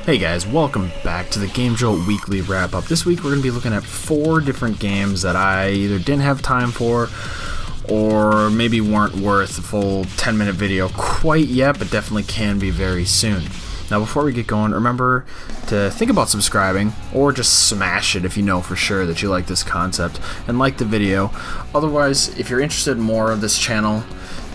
Hey guys, welcome back to the GameJolt Weekly Wrap-Up. This week we're going to be looking at 4 different games that I either didn't have time for or maybe weren't worth a full 10-minute video quite yet, but definitely can be very soon. Now before we get going, remember to think about subscribing or just smash it if you know for sure that you like this concept and like the video. Otherwise, if you're interested in more of this channel,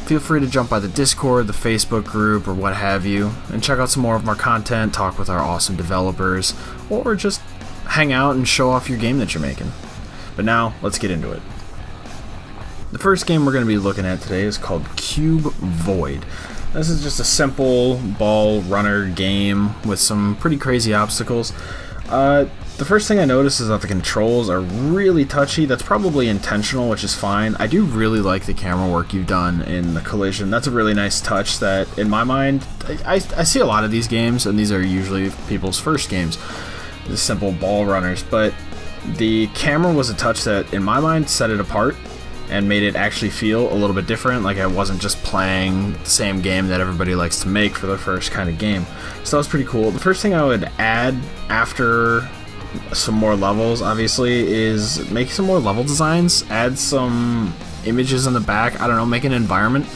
feel free to jump by the Discord, the Facebook group, or what have you, and check out some more of our content, talk with our awesome developers, or just hang out and show off your game that you're making. But now, let's get into it. The first game we're going to be looking at today is called Cube Void. This is just a simple ball runner game with some pretty crazy obstacles. The first thing I noticed is that the controls are really touchy. That's probably intentional, which is fine. I do really like the camera work you've done in the collision. That's a really nice touch that, in my mind, I see a lot of these games, and these are usually people's first games, the simple ball runners, but the camera was a touch that, in my mind, set it apart and made it actually feel a little bit different, like I wasn't just playing the same game that everybody likes to make for their first kind of game. So that was pretty cool. The first thing I would add after some more levels, obviously, is make some more level designs, add some images in the back, I don't know, make an environment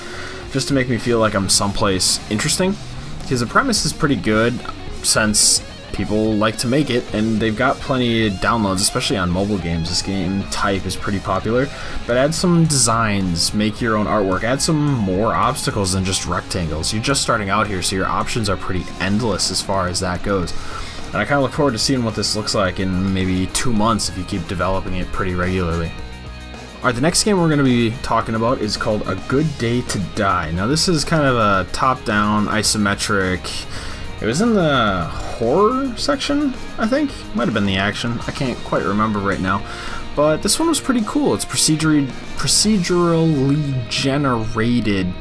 just to make me feel like I'm someplace interesting, because the premise is pretty good since people like to make it and they've got plenty of downloads, especially on mobile games. This game type is pretty popular, but add some designs, make your own artwork, add some more obstacles than just rectangles. You're just starting out here, so your options are pretty endless as far as that goes. And I kind of look forward to seeing what this looks like in maybe 2 months if you keep developing it pretty regularly. Alright, the next game we're going to be talking about is called A Good Day to Die. Now this is kind of a top-down, isometric. It was in the horror section, I think. Might have been the action. I can't quite remember right now. But this one was pretty cool. It's procedurally generated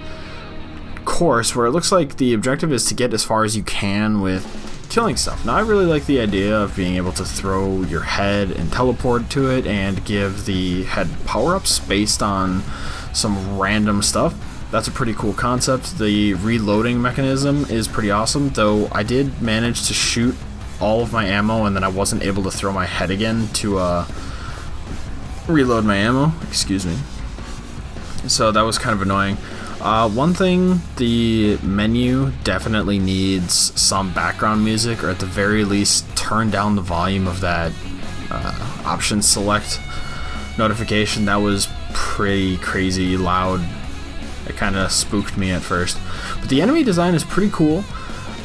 course where it looks like the objective is to get as far as you can with killing stuff. Now I really like the idea of being able to throw your head and teleport to it and give the head power-ups based on some random stuff. That's a pretty cool concept. The reloading mechanism is pretty awesome, though I did manage to shoot all of my ammo and then I wasn't able to throw my head again to reload my ammo. Excuse me. So that was kind of annoying. One thing, the menu definitely needs some background music, or at the very least turn down the volume of that option select notification. That was pretty crazy loud. It kind of spooked me at first. But the enemy design is pretty cool.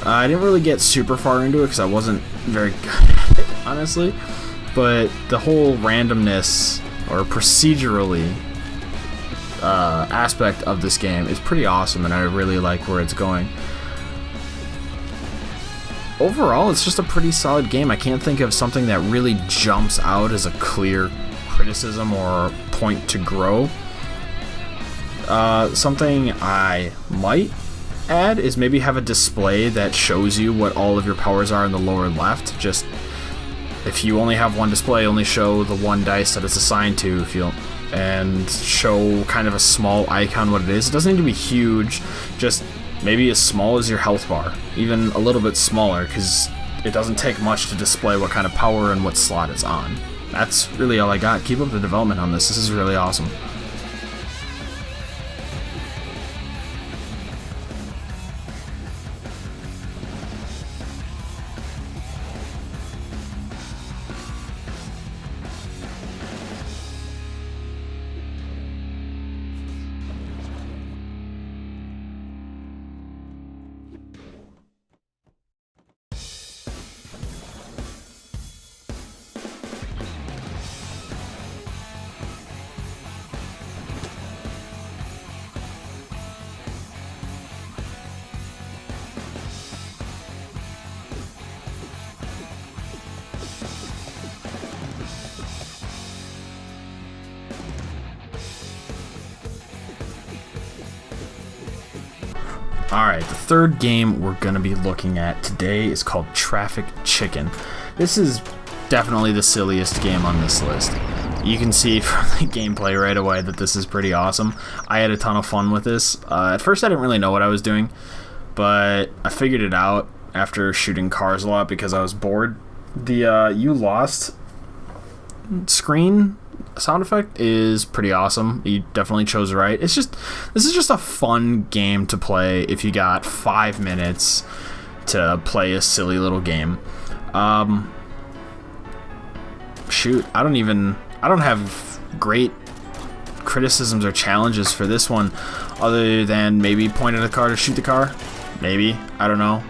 I didn't really get super far into it because I wasn't very good at it, honestly. But the whole randomness or procedurally aspect of this game is pretty awesome, and I really like where it's going. Overall, it's just a pretty solid game. I can't think of something that really jumps out as a clear criticism or point to grow. Something I might add is maybe have a display that shows you what all of your powers are in the lower left. Just if you only have one display, only show the one dice that it's assigned to, and show kind of a small icon what it is. It doesn't need to be huge, just maybe as small as your health bar, even a little bit smaller, because it doesn't take much to display what kind of power and what slot it's on. That's really all I got. Keep up the development on this. This is really awesome. Alright, the third game we're going to be looking at today is called Traffic Chicken. This is definitely the silliest game on this list. You can see from the gameplay right away that this is pretty awesome. I had a ton of fun with this. At first I didn't really know what I was doing, but I figured it out, after shooting cars a lot because I was bored. The you lost screen sound effect is pretty awesome. You definitely chose right. This is just a fun game to play if you got 5 minutes to play a silly little game. Shoot, I don't have great criticisms or challenges for this one other than maybe point at a car to shoot the car. Maybe, I don't know.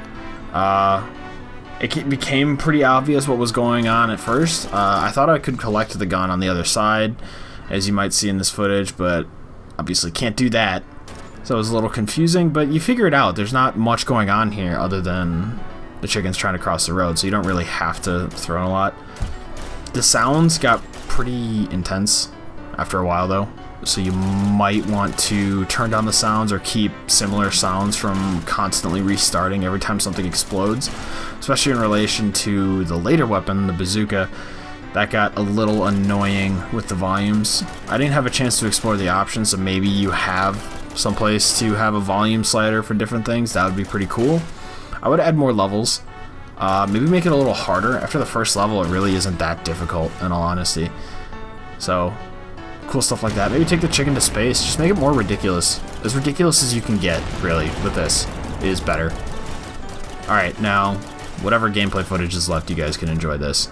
It became pretty obvious what was going on at first. I thought I could collect the gun on the other side, as you might see in this footage, but obviously can't do that. So it was a little confusing, but you figure it out. There's not much going on here other than the chickens trying to cross the road, so you don't really have to throw in a lot. The sounds got pretty intense after a while, though, so you might want to turn down the sounds or keep similar sounds from constantly restarting every time something explodes, especially in relation to the later weapon, the bazooka. That got a little annoying with the volumes. I didn't have a chance to explore the options, so maybe you have someplace to have a volume slider for different things. That would be pretty cool. I would add more levels. Maybe make it a little harder. After the first level, it really isn't that difficult, in all honesty. So, cool stuff like that. Maybe take the chicken to space. Just make it more ridiculous. As ridiculous as you can get, really, with this is better. Alright, now, whatever gameplay footage is left, you guys can enjoy this.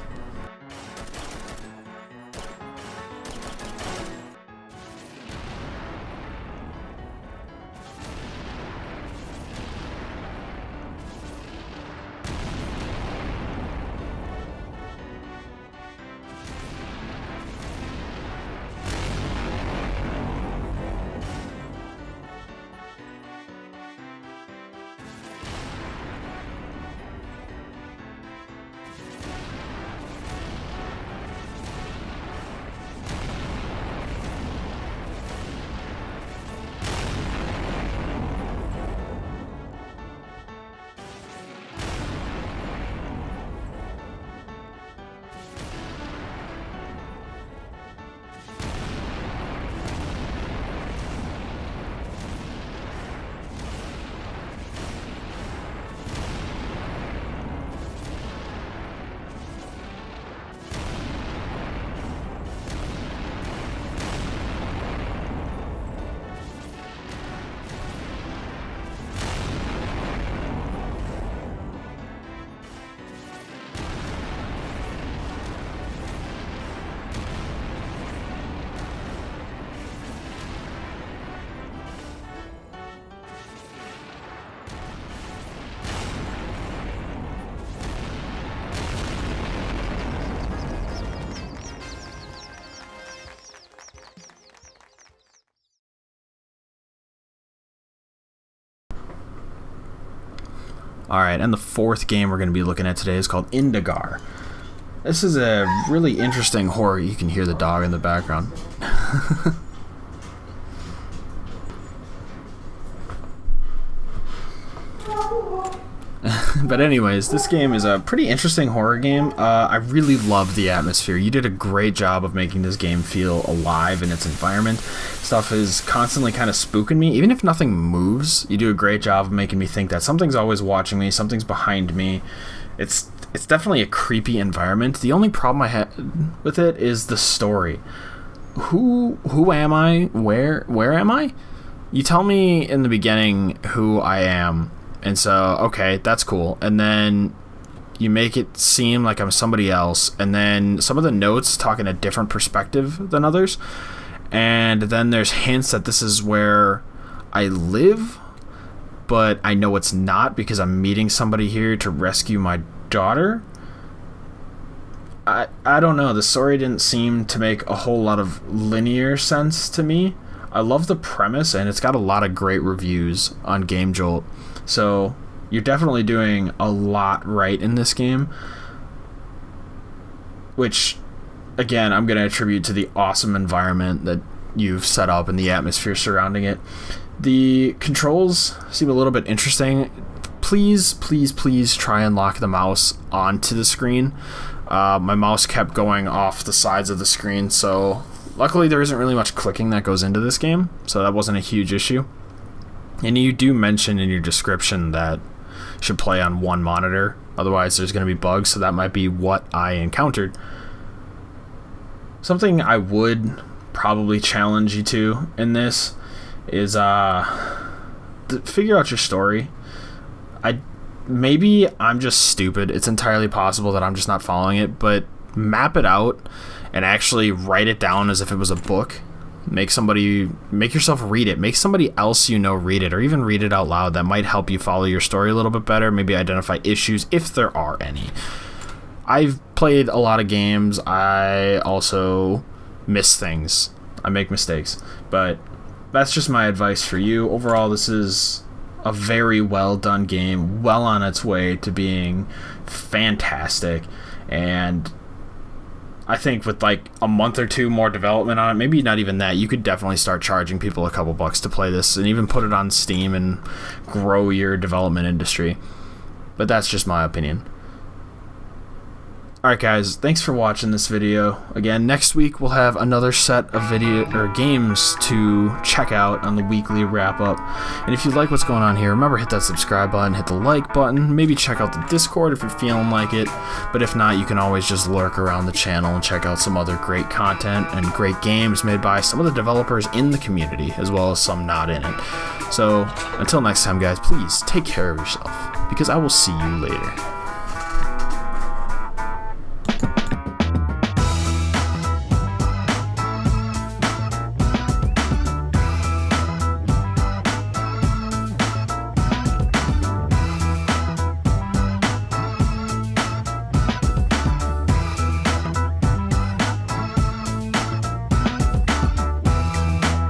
Alright, and the fourth game we're going to be looking at today is called Indigar. This is a really interesting horror. You can hear the dog in the background. But anyways, this game is a pretty interesting horror game. I really love the atmosphere. You did a great job of making this game feel alive in its environment. Stuff is constantly kind of spooking me. Even if nothing moves, you do a great job of making me think that something's always watching me, something's behind me. It's definitely a creepy environment. The only problem I had with it is the story. Who am I? Where am I? You tell me in the beginning who I am. And so, okay, that's cool. And then you make it seem like I'm somebody else. And then some of the notes talk in a different perspective than others. And then there's hints that this is where I live. But I know it's not because I'm meeting somebody here to rescue my daughter. I don't know. The story didn't seem to make a whole lot of linear sense to me. I love the premise, and it's got a lot of great reviews on GameJolt. So you're definitely doing a lot right in this game, which, again, I'm going to attribute to the awesome environment that you've set up and the atmosphere surrounding it. The controls seem a little bit interesting. Please, please, please try and lock the mouse onto the screen. My mouse kept going off the sides of the screen, so luckily there isn't really much clicking that goes into this game, so that wasn't a huge issue. And you do mention in your description that should play on one monitor. Otherwise, there's going to be bugs, so that might be what I encountered. Something I would probably challenge you to in this is figure out your story. Maybe I'm just stupid. It's entirely possible that I'm just not following it, but map it out and actually write it down as if it was a book. Make yourself read it. Make somebody else you know read it, or even read it out loud. That might help you follow your story a little bit better. Maybe identify issues if there are any. I've played a lot of games. I also miss things. I make mistakes. But that's just my advice for you. Overall, this is a very well done game, well on its way to being fantastic, and I think with like a month or two more development on it, maybe not even that, you could definitely start charging people a couple bucks to play this and even put it on Steam and grow your development industry. But that's just my opinion. Alright guys, thanks for watching this video. Again, next week we'll have another set of games to check out on the weekly wrap up. And if you like what's going on here, remember, hit that subscribe button, hit the like button, maybe check out the Discord if you're feeling like it. But if not, you can always just lurk around the channel and check out some other great content and great games made by some of the developers in the community, as well as some not in it. So until next time guys, please take care of yourself, because I will see you later.